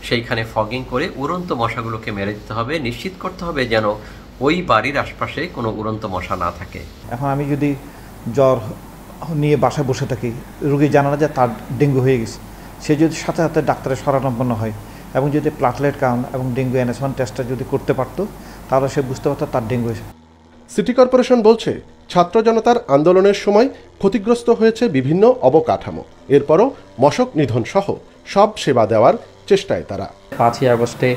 সেইখানে ফগিং করে উড়ন্ত মশাগুলোকে মেরে দিতে হবে। নিশ্চিত করতে হবে যেন ওই বাড়ির আশপাশে কোনো উড়ন্ত মশা না থাকে। এখন আমি যদি জ্বর নিয়ে বাসায় বসে থাকি, রোগী জানা না যে তার ডেঙ্গু হয়ে গেছে, সে যদি সাথে সাথে ডাক্তারের শরণাপন্ন হয় এবং যদি প্লাটলেট কাউন্ট এবং ডেঙ্গু NS1 টেস্টটা যদি করতে পারত, তাহলে সে বুঝতে পারত তার ডেঙ্গু হয়েছে। সিটি কর্পোরেশন বলছে, ছাত্র জনতার আন্দোলনের সময় ক্ষতিগ্রস্ত হয়েছে বিভিন্ন অবকাঠামো। এরপরও মশক নিধন সহ সব সেবা দেওয়ার চেষ্টায় তারা। 5ই আগস্টে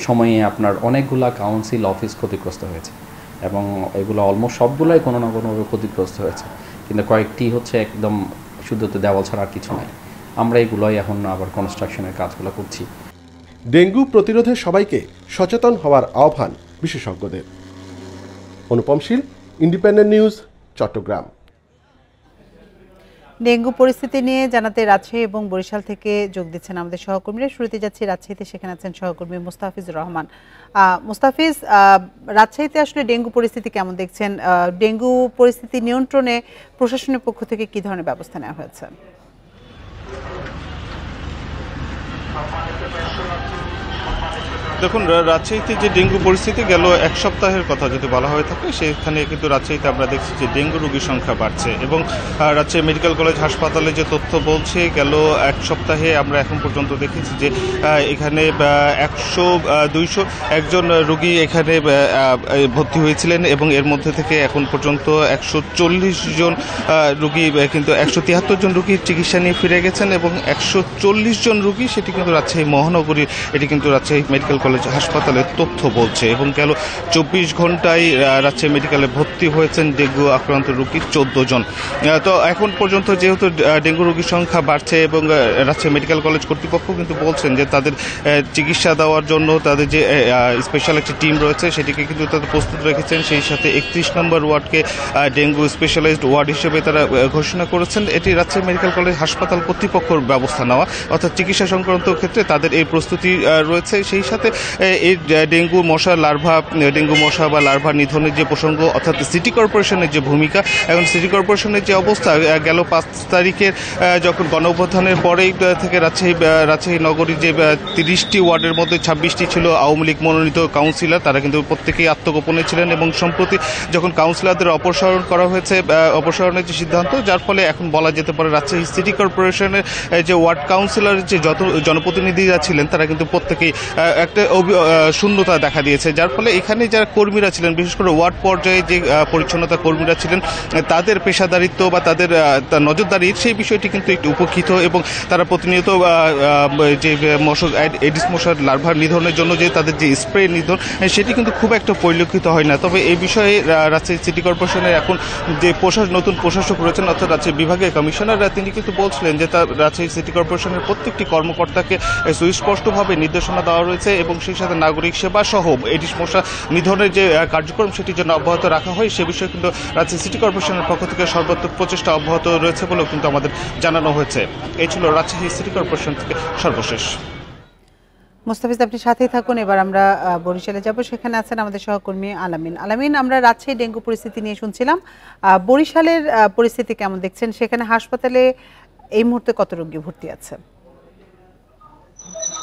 সময়ে আপনার অনেকগুলা কাউন্সিল অফিস ক্ষতিগ্রস্ত হয়েছে এবং এগুলো অলমোস্ট সবগুলাই কোনো না কোনোভাবে ক্ষতিগ্রস্ত হয়েছে, কিন্তু কয়েকটি হচ্ছে একদম শুধুতে দেওয়াল ছাড়া আর কিছু নাই। আমরা এগুলোই এখন আবার কনস্ট্রাকশনের কাজগুলো করছি। ডেঙ্গু প্রতিরোধে সবাইকে সচেতন হওয়ার আহ্বান বিশেষজ্ঞদের। অনুপম শীল, ইন্ডিপেন্ডেন্ট নিউজ, চট্টগ্রাম। ডেঙ্গু পরিস্থিতি নিয়ে জানাতে রাজশাহী এবং বরিশাল থেকে যোগ দিচ্ছেন আমাদের সহকর্মীরা। শুরুতে যাচ্ছি রাজশাহীতে, সেখানে আছেন সহকর্মী মুস্তাফিজুর রহমান। মুস্তাফিজ, রাজশাহীতে আসলে ডেঙ্গু পরিস্থিতি কেমন দেখছেন? ডেঙ্গু পরিস্থিতি নিয়ন্ত্রণে প্রশাসনের পক্ষ থেকে কি ধরনের ব্যবস্থা নেওয়া হয়েছে? দেখুন, রাজশাহীতে যে ডেঙ্গু পরিস্থিতি গেল এক সপ্তাহের কথা যদি বলা হয়ে থাকে, সেখানে কিন্তু রাজশাহীতে আমরা দেখছি যে ডেঙ্গু রোগীর সংখ্যা বাড়ছে এবং রাজশাহী মেডিকেল কলেজ হাসপাতালে যে তথ্য বলছে, গেল এক সপ্তাহে আমরা এখন পর্যন্ত দেখেছি যে এখানে 201 রোগী এখানে ভর্তি হয়েছিলেন এবং এর মধ্যে থেকে এখন পর্যন্ত 140 জন রোগী, কিন্তু 173 জন রোগীর চিকিৎসা নিয়ে ফিরে গেছেন এবং 140 জন রোগী সেটি কিন্তু রাজশাহী মহানগরীর, এটি কিন্তু রাজশাহী মেডিকেল কলেজ হাসপাতালের তথ্য বলছে। এবং গেল 24 ঘন্টায় রাজশাহী মেডিকেলে ভর্তি হয়েছেন ডেঙ্গু আক্রান্ত রোগী 14 জন। তো এখন পর্যন্ত যেহেতু ডেঙ্গু রোগীর সংখ্যা বাড়ছে এবং রাজশাহী মেডিকেল কলেজ কর্তৃপক্ষ কিন্তু বলছেন যে তাদের চিকিৎসা দেওয়ার জন্য তাদের যে স্পেশাল একটি টিম রয়েছে সেটিকে কিন্তু তাদের প্রস্তুত রেখেছেন। সেই সাথে 31 নম্বর ওয়ার্ডকে ডেঙ্গু স্পেশালাইজড ওয়ার্ড হিসেবে তারা ঘোষণা করেছেন। এটি রাজশাহী মেডিকেল কলেজ হাসপাতাল কর্তৃপক্ষের ব্যবস্থা নেওয়া, অর্থাৎ চিকিৎসা সংক্রান্ত ক্ষেত্রে তাদের এই প্রস্তুতি রয়েছে। সেই সাথে এই ডেঙ্গু মশা বা লার্ভা নিধনের যে প্রসঙ্গ, অর্থাৎ সিটি কর্পোরেশনের যে ভূমিকা, এখন সিটি কর্পোরেশনের যে অবস্থা, গেল 5 তারিখের যখন গণঅভ্যুত্থানের পরেই থেকে রাজশাহী নগরীর যে 30টি ওয়ার্ডের মধ্যে 26টি ছিল আওয়ামী লীগ মনোনীত কাউন্সিলর, তারা কিন্তু প্রত্যেকেই আত্মগোপনে ছিলেন এবং সম্প্রতি যখন কাউন্সিলরদের অপসারণ করা হয়েছে, অপসারণের যে সিদ্ধান্ত, যার ফলে এখন বলা যেতে পারে রাজশাহী সিটি কর্পোরেশনের যে ওয়ার্ড কাউন্সিলরের যে যত জনপ্রতিনিধিরা ছিলেন তারা কিন্তু প্রত্যেকেই একটা শূন্যতা দেখা দিয়েছে, যার ফলে এখানে যারা কর্মীরা ছিলেন, বিশেষ করে ওয়ার্ড পর্যায়ে যে পরিচ্ছন্নতা কর্মীরা ছিলেন, তাদের পেশাদারিত্ব বা তাদের নজরদারি সেই বিষয়টি কিন্তু একটু উপেক্ষিত এবং তারা প্রতিনিয়ত যে এডিস মশার লার্ভার নিধনের জন্য যে তাদের যে স্প্রে নিধন সেটি কিন্তু খুব একটা পরিলক্ষিত হয় না। তবে এই বিষয়ে রাজশাহী সিটি কর্পোরেশনের এখন যে নতুন প্রশাসক রয়েছেন অর্থাৎ রাজশাহী বিভাগীয় কমিশনার, তিনি কিন্তু বলছিলেন যে তার রাজশাহী সিটি কর্পোরেশনের প্রত্যেকটি কর্মকর্তাকে সুস্পষ্টভাবে নির্দেশনা দেওয়া রয়েছে এবং সেই সাথে নাগরিক সেবা সহ এডিস মশা নিধনের যে কার্যক্রম সেটি যেন অব্যাহত রাখা হয় সে বিষয়ে কিন্তু রাজশাহী সিটি কর্পোরেশনের পক্ষ থেকে সর্বাত্মক প্রচেষ্টা অব্যাহত রয়েছে বলেও কিন্তু আমাদের জানানো হয়েছে। এই ছিল রাজশাহী সিটি কর্পোরেশন থেকে সর্বশেষ। মোস্তাফিজ, আপনি সাথেই থাকুন। এবার আমরা বরিশালে যাব, সেখানে আছেন আমাদের সহকর্মী আলামিন। আলামিন, আমরা রাজশাহী ডেঙ্গু পরিস্থিতি নিয়ে শুনছিলাম, বরিশালের পরিস্থিতি কেমন দেখছেন? সেখানে হাসপাতালে এই মুহূর্তে কত রোগী ভর্তি আছে?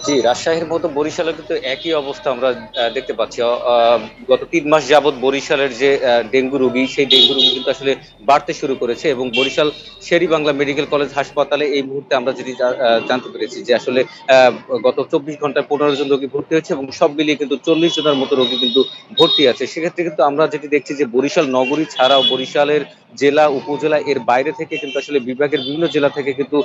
জি, রাজশাহীর মতো বরিশালের কিন্তু একই অবস্থা আমরা দেখতে পাচ্ছি। গত 3 মাস যাবৎ বরিশালের যে ডেঙ্গু রোগী, সেই ডেঙ্গু রোগী কিন্তু আসলে বাড়তে শুরু করেছে এবং বরিশাল শের-ই-বাংলা মেডিকেল কলেজ হাসপাতালে এই মুহূর্তে আমরা যেটি জানতে পেরেছি যে আসলে গত 24 ঘন্টায় 15 জন রোগী ভর্তি হয়েছে এবং সব মিলিয়ে কিন্তু 40 জনের মতো রোগী কিন্তু ভর্তি আছে। সেক্ষেত্রে কিন্তু আমরা যেটি দেখছি যে বরিশাল নগরী ছাড়াও বরিশালের জেলা উপজেলা এর বাইরে থেকে কিন্তু আসলে বিভাগের বিভিন্ন জেলা থেকে কিন্তু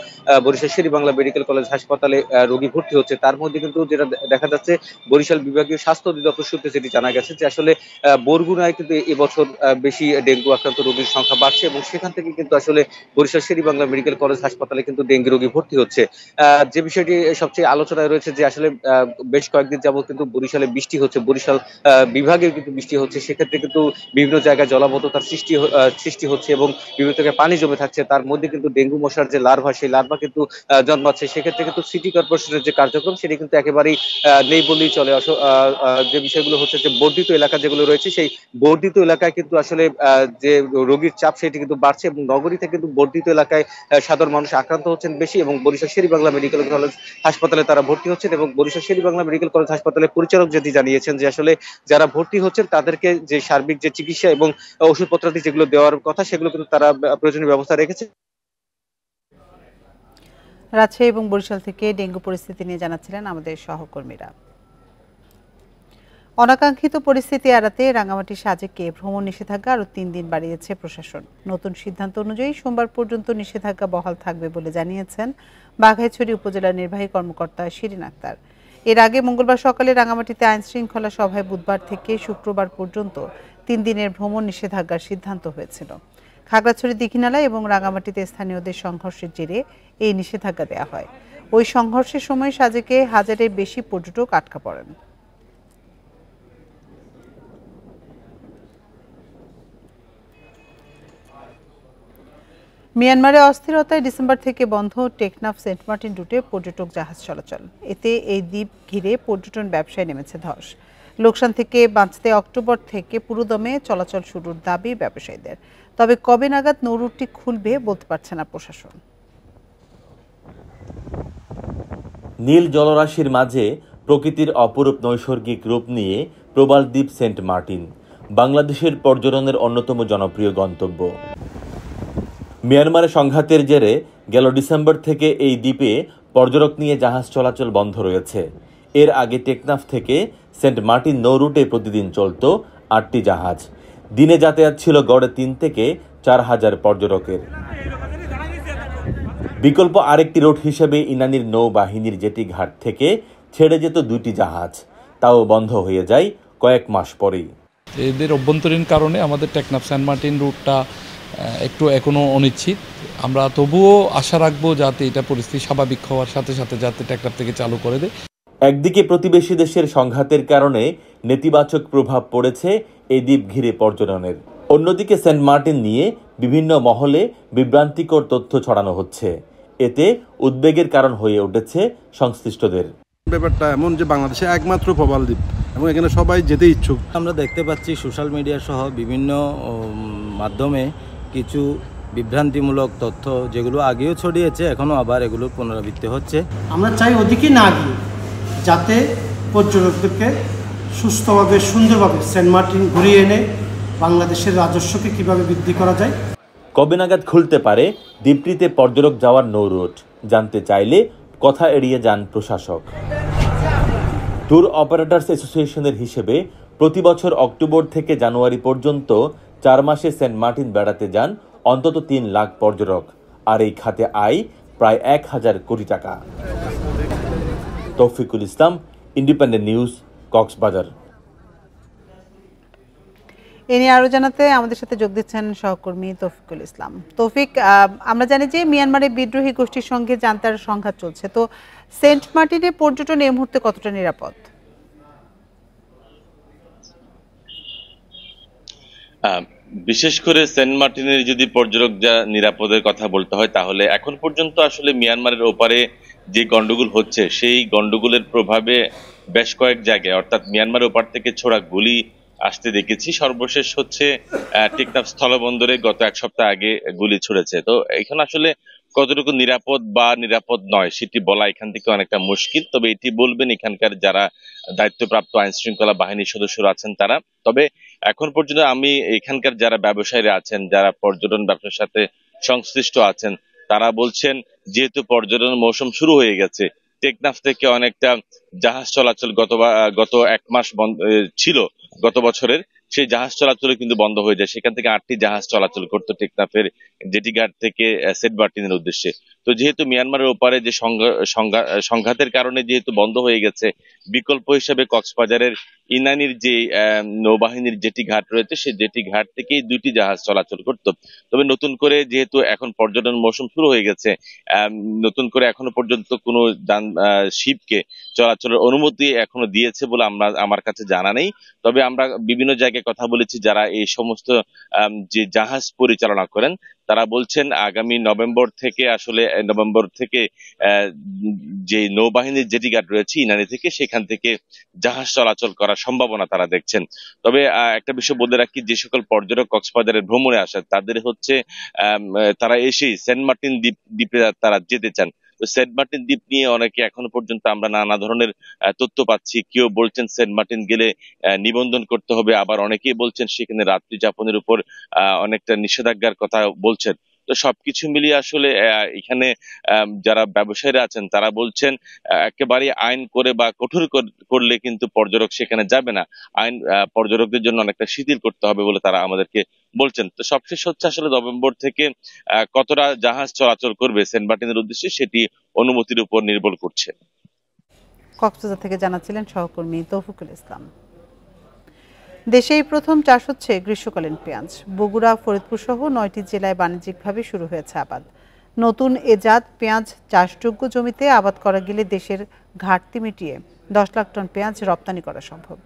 বরিশাল শের-ই-বাংলা মেডিকেল কলেজ হাসপাতালে রোগী ভর্তি হচ্ছে। তার মধ্যে কিন্তু যেটা দেখা যাচ্ছে বরিশাল বিভাগীয় স্বাস্থ্য অধিদপ্তর সূত্রে যেটি জানা গেছে যে আসলে বরগুনায় কিন্তু এবছর বেশি ডেঙ্গু আক্রান্ত রোগীর সংখ্যা বাড়ছে এবং সেখান থেকে কিন্তু আসলে বরিশাল শের-ই-বাংলা মেডিকেল কলেজ হাসপাতালে কিন্তু ডেঙ্গু রোগী ভর্তি হচ্ছে। যে বিষয়টি সবচেয়ে আলোচনায় রয়েছে যে আসলে বেশ কয়েকদিন যাবত কিন্তু বরিশালে বৃষ্টি হচ্ছে, বরিশাল বিভাগে কিন্তু বৃষ্টি হচ্ছে, সেক্ষেত্রে কিন্তু বিভিন্ন জায়গায় জলাবদ্ধতার সৃষ্টি হচ্ছে এবং বিভিন্ন জায়গায় পানি জমে থাকছে। তার মধ্যে কিন্তু ডেঙ্গু মশার যে লার্ভা, সেই লার্ভা কিন্তু জন্মাচ্ছে। সেক্ষেত্রে কিন্তু সিটি কর্পোরেশনের যে কার্যক্রম সেটি কিন্তু একেবারেই নেই বললেই চলে। যে বিষয়গুলো হচ্ছে যে বর্ধিত এলাকা যেগুলো রয়েছে, সেই বর্ধিত এলাকায় কিন্তু আসলে যে রোগীর চাপ সেটি কিন্তু বাড়ছে এবং নগরীতে কিন্তু বর্ধিত এলাকায় সাধারণ মানুষ আক্রান্ত হচ্ছেন বেশি এবং বরিশাল শের-ই-বাংলা মেডিকেল কলেজ হাসপাতালে তারা ভর্তি হচ্ছেন এবং বরিশাল শের-ই-বাংলা মেডিকেল কলেজ হাসপাতালের পরিচালক যেটি জানিয়েছেন যে আসলে যারা ভর্তি হচ্ছেন তাদেরকে যে সার্বিক যে চিকিৎসা এবং ওষুধপত্রাদি যেগুলো দেওয়ার কথা সেগুলো কিন্তু তারা প্রয়োজনীয় ব্যবস্থা রেখেছে। রাজশাহী এবং বরিশাল থেকে ডেঙ্গু পরিস্থিতি নিয়ে জানাচ্ছিলেন আমাদের সহকর্মীরা। অনাকাঙ্ক্ষিত পরিস্থিতি এড়াতে রাঙামাটি সাজেকে ভ্রমণ নিষেধাজ্ঞা আরও 3 দিন বাড়িয়েছে প্রশাসন। নতুন সিদ্ধান্ত অনুযায়ী সোমবার পর্যন্ত নিষেধাজ্ঞা বহাল থাকবে বলে জানিয়েছেন বাঘাইছড়ি উপজেলার নির্বাহী কর্মকর্তা শিরিন আক্তার। এর আগে মঙ্গলবার সকালে রাঙামাটিতে আইন শৃঙ্খলা সভায় বুধবার থেকে শুক্রবার পর্যন্ত 3 দিনের ভ্রমণ নিষেধাজ্ঞার সিদ্ধান্ত হয়েছিল। খাগড়াছড়ি, দীঘিনালা এবং রাঙামাটিতে স্থানীয়দের সংঘর্ষের জেরে এই নিষেধাজ্ঞা দেওয়া হয়। ওই সংঘর্ষের সময় সাজেকে 1000-এর বেশি পর্যটক আটকা পড়েন। মিয়ানমারে অস্থিরতায় ডিসেম্বর থেকে বন্ধ টেকনাফ সেন্ট মার্টিন রুটে পর্যটক জাহাজ চলাচল। এতে এই দ্বীপ ঘিরে পর্যটন ব্যবসায় নেমেছে ধস। লোকসান থেকে বাঁচতে অক্টোবর থেকে পুরোদমে চলাচল শুরুর দাবি ব্যবসায়ীদের। তবে কবে নাগাদ নৌরুটটি খুলবে বলতে পারছে না প্রশাসন। নীল জলরাশির মাঝে প্রকৃতির অপরূপ নৈসর্গিক রূপ নিয়ে প্রবাল দ্বীপ সেন্ট মার্টিন বাংলাদেশের পর্যটনের অন্যতম জনপ্রিয় গন্তব্য। মিয়ানমারে সংঘাতের জেরে গেল ডিসেম্বর থেকে এই দ্বীপে পর্যটক নিয়ে জাহাজ চলাচল বন্ধ রয়েছে। এর আগে টেকনাফ থেকে সেন্ট মার্টিন নৌ রুটে প্রতিদিন চলত 8টি জাহাজ। দিনে যাতায়াত ছিল গড়ে 3 থেকে 4000 পর্যটকের। বিকল্প আরেকটি রুট হিসেবে ইনানির নৌবাহিনীর জেটি ঘাট থেকে ছেড়ে যেত 2টি জাহাজ, তাও বন্ধ হয়ে যায় কয়েক মাস পরেই। এদের অভ্যন্তরীণ কারণে আমাদের টেকনাফ সেন্ট মার্টিন রুটটা একটু এখনো অনিশ্চিত। আমরা তবুও আশা রাখবো যাতে এটা পরিস্থিতি স্বাভাবিক হওয়ার সাথে সাথে যাতে টেকনাফ থেকে চালু করে দেয়। একদিকে প্রতিবেশী দেশের সংঘাতের কারণে নেতিবাচক প্রভাব পড়েছে এই দ্বীপ ঘিরে পর্যটনের, অন্যদিকে সেন্ট মার্টিন নিয়ে বিভিন্ন মহলে বিভ্রান্তিকর তথ্য ছড়ানো হচ্ছে। এতে উদ্বেগের কারণ হয়ে উঠেছে সংশ্লিষ্টদের। ব্যাপারটা এমন যে বাংলাদেশে একমাত্র প্রবাল দ্বীপ এবং এখানে সবাই যেতে ইচ্ছুক। আমরা দেখতে পাচ্ছি সোশ্যাল মিডিয়া সহ বিভিন্ন মাধ্যমে কিছু বিভ্রান্তিমূলক তথ্য যেগুলো আগেও ছড়িয়েছে, এখনও আবার এগুলোর পুনরাবৃত্তি হচ্ছে। আমরা চাই ওদিকে না গিয়ে যাতে পর্যটকদেরকে সুস্থভাবে সুন্দরভাবে সেন্ট মার্টিন ঘুরিয়ে এনে বাংলাদেশের রাজস্বকে কিভাবে বৃদ্ধি করা যায়। কবে নাগাদ খুলতে পারে দ্বীপটিতে পর্যটক যাওয়ার নৌ রুট জানতে চাইলে কথা এড়িয়ে যান প্রশাসক। ট্যুর অপারেটরস অ্যাসোসিয়েশনের হিসেবে প্রতি বছর অক্টোবর থেকে জানুয়ারি পর্যন্ত 4 মাসে সেন্ট মার্টিন বেড়াতে যান অন্তত 3 লাখ পর্যটক, আর এই খাতে আয় প্রায় 1000 কোটি টাকা। তৌফিকুল ইসলাম, ইন্ডিপেন্ডেন্ট নিউজ, কক্সবাজার। এ নিয়ে আরো জানাতে আমাদের সাথে যোগ দিচ্ছেন সহকর্মী তৌফিকুল ইসলাম। তৌফিক, আমরা জানি যে মিয়ানমারে বিদ্রোহী গোষ্ঠীর সঙ্গে জান্তার সংঘাত চলছে, তো সেন্ট মার্টিনে পর্যটন এই মুহূর্তে কতটা নিরাপদ? বিশেষ করে সেন্ট মার্টিনের যদি পর্যটক যা নিরাপদের কথা বলতে হয়, তাহলে এখন পর্যন্ত আসলে মিয়ানমারের ওপারে যে গন্ডগোল হচ্ছে সেই গন্ডগোলের প্রভাবে বেশ কয়েক জায়গায় অর্থাৎ মিয়ানমারের ওপার থেকে ছোড়া গুলি আসতে দেখেছি। সর্বশেষ হচ্ছে টেকনাফ স্থলবন্দরে গত 1 সপ্তাহ আগে গুলি ছুড়েছে। তো এখানে আসলে কতটুকু নিরাপদ বা নিরাপদ নয় সেটি বলা এখান থেকে অনেকটা মুশকিল। তবে এটি বলবেন এখানকার যারা দায়িত্বপ্রাপ্ত আইন শৃঙ্খলা বাহিনীর সদস্যরা আছেন তারা। তবে এখন পর্যন্ত আমি এখানকার যারা ব্যবসায়ীরা আছেন, যারা পর্যটন ব্যবসার সাথে সংশ্লিষ্ট আছেন, তারা বলছেন যেহেতু পর্যটন মৌসুম শুরু হয়ে গেছে, টেকনাফ থেকে অনেকটা জাহাজ চলাচল গত 1 মাস বন্ধ ছিল গত বছরের, সেই জাহাজ চলাচল কিন্তু বন্ধ হয়ে যায়। সেখান থেকে 8টি জাহাজ চলাচল করতো টেকনাফের জেটি ঘাট থেকে সেন্ট মার্টিনের উদ্দেশ্যে। তো যেহেতু মিয়ানমারের ওপারে যে সংঘাতের কারণে যেহেতু বন্ধ হয়ে গেছে, বিকল্প হিসেবে কক্সবাজারের ইনানির যে নৌবাহিনীর জেটি ঘাট রয়েছে সেই জেটি ঘাট থেকেই 2টি জাহাজ চলাচল করতো। তবে নতুন করে যেহেতু এখন পর্যটন মৌসুম শুরু হয়ে গেছে, নতুন করে এখনো পর্যন্ত কোনো শিপকে চলাচলের অনুমতি এখনো দিয়েছে বলে আমার কাছে জানা নেই। তবে আমরা বিভিন্ন জায়গায় কথা বলেছি যারা এই সমস্ত যে জাহাজ পরিচালনা করেন, তারা বলছেন আগামী নভেম্বর থেকে যে নৌবাহিনীর জেটি ঘাট রয়েছে ইনানি থেকে, সেখান থেকে জাহাজ চলাচল করার সম্ভাবনা তারা দেখছেন। তবে একটা বিষয় বলে রাখি, যে সকল পর্যটক কক্সবাজারের ভ্রমণে আসেন তাদের হচ্ছে তারা এসেই সেন্ট মার্টিন দ্বীপে তারা যেতে চান। তো সেন্ট মার্টিন দ্বীপ নিয়ে অনেকে এখনো পর্যন্ত আমরা নানা ধরনের তথ্য পাচ্ছি। কেউ বলছেন সেন্ট মার্টিন গেলে নিবন্ধন করতে হবে, আবার অনেকেই বলছেন সেখানে রাত্রি যাপনের উপর অনেকটা নিষেধাজ্ঞার কথা বলছেন। তো সবকিছু মিলিয়ে আসলে এখানে যারা ব্যবসায়ীরা আছেন তারা বলছেন একেবারে আইন করে বা কঠোর করলে কিন্তু পর্যটক সেখানে যাবে না, আইন পর্যটকদের জন্য অনেকটা শিথিল করতে হবে বলে তারা আমাদেরকে বলছেন। তো সবশেষ হচ্ছে আসলে নভেম্বর থেকে কতটা জাহাজ চলাচল করবে সেন্ট মার্টিনের উদ্দেশ্যে সেটি অনুমতির উপর নির্ভর করছে। কক্সবাজার থেকে জানাচ্ছিলেন সহকর্মী তৌফিকুল ইসলাম। দেশেই প্রথম চাষ হচ্ছে গ্রীষ্মকালীন পেঁয়াজ। বগুড়া, ফরিদপুর সহ 9টি জেলায় বাণিজ্যিকভাবে শুরু হয়েছে আবাদ। নতুন এ জাত পেঁয়াজ চাষযোগ্য জমিতে আবাদ করা গেলে দেশের ঘাটতি মিটিয়ে 10 লাখ টন পেঁয়াজ রপ্তানি করা সম্ভব।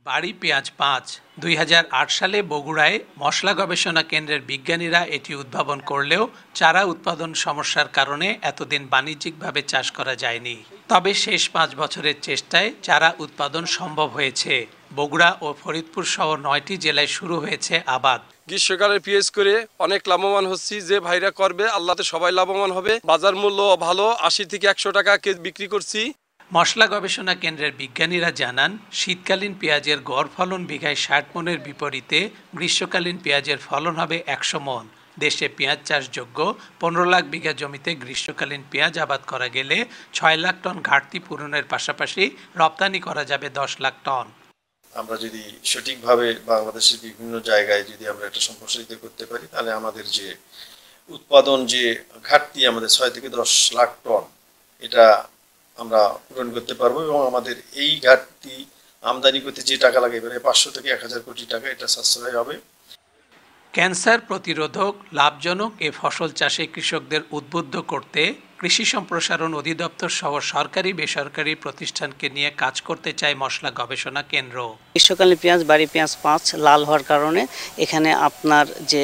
বাড়ি পেঁয়াজ 5 2008 সালে বগুড়ায় মশলা গবেষণা কেন্দ্রের বিজ্ঞানীরা এটি উদ্ভাবন করলেও চারা উৎপাদন সমস্যার কারণে এতদিন বাণিজ্যিকভাবে চাষ করা যায়নি। তবে শেষ 5 বছরের চেষ্টায় চারা উৎপাদন সম্ভব হয়েছে। বগুড়া ও ফরিদপুর সহ 9টি জেলায় শুরু হয়েছে আবাদ। গ্রীষ্মকালে পেঁয়াজ করে অনেক লাভবান হচ্ছি। যে ভাইরা করবে আল্লাহতে সবাই লাভবান হবে। বাজার মূল্য ভালো, 80 থেকে 100 টাকা কেজি বিক্রি করছি। মশলা গবেষণা কেন্দ্রের বিজ্ঞানীরা জানান, শীতকালীন পেঁয়াজের গড় ফলন বিঘায় 60 মনের বিপরীতে গ্রীষ্মকালীন পেঁয়াজের ফলন হবে 100 মন। দেশে পেঁয়াজ চাষযোগ্য 15 লাখ বিঘা জমিতে গ্রীষ্মকালীন পেঁয়াজ আবাদ করা গেলে 6 লাখ টন ঘাটতি পূরণের পাশাপাশি রপ্তানি করা যাবে 10 লাখ টন। আমরা যদি সঠিকভাবে বাংলাদেশের বিভিন্ন জায়গায় যদি আমরা একটা সম্প্রসারিত করতে পারি, তাহলে আমাদের যে উৎপাদন যে ঘাটতি আমাদের 6 থেকে 10 লাখ টন, এটা আমরা পূরণ করতে পারবো এবং আমাদের এই ঘাটতি আমদানি করতে যে টাকা লাগে প্রায় 500 থেকে 1000 কোটি টাকা, এটা সাশ্রয় হবে। ক্যান্সার প্রতিরোধক লাভজনক এ ফসল চাষে কৃষকদের উদ্বুদ্ধ করতে কৃষি সম্প্রসারণ অধিদপ্তর সহ সরকারি বেসরকারি প্রতিষ্ঠানকে নিয়ে কাজ করতে চায় মশলা গবেষণা কেন্দ্র। গ্রীষ্মকালীন পেঁয়াজ বাড়ি পেঁয়াজ 5 লাল হওয়ার কারণে এখানে আপনার যে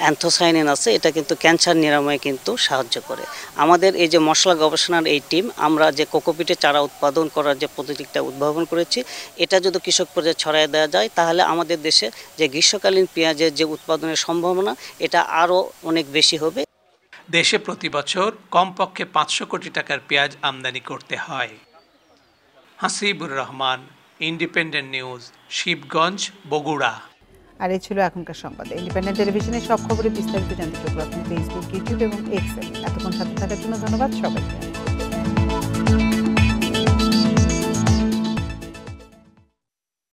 অ্যান্থোসায়ানিন আছে, এটা কিন্তু ক্যান্সার নিরাময়ে কিন্তু সাহায্য করে। আমাদের এই যে মশলা গবেষণার এই টিম, আমরা যে কোকোপিটে চারা উৎপাদন করার যে পদ্ধতিটা উদ্ভাবন করেছি, এটা যদি কৃষক পর্যায়ে ছড়াই দেওয়া যায় তাহলে আমাদের দেশে যে গ্রীষ্মকালীন পেঁয়াজের যে উৎপাদনের সম্ভাবনা এটা আরও অনেক বেশি হবে। দেশে প্রতি বছর কমপক্ষে 500 কোটি টাকার পেঁয়াজ আমদানি করতে হয়। Hasibur Rahman, independent news, Shibganj, Bogura. আর এই ছিল এখনকার সংবাদ। ইন্ডিপেন্ডেন্ট টেলিভিশনের সব খবরে বিস্তারিত জানতে চোখ রাখুন ফেসবুক, ইউটিউব এবং এক্সে। এতক্ষণ সাথে থাকার জন্য ধন্যবাদ সবাইকে।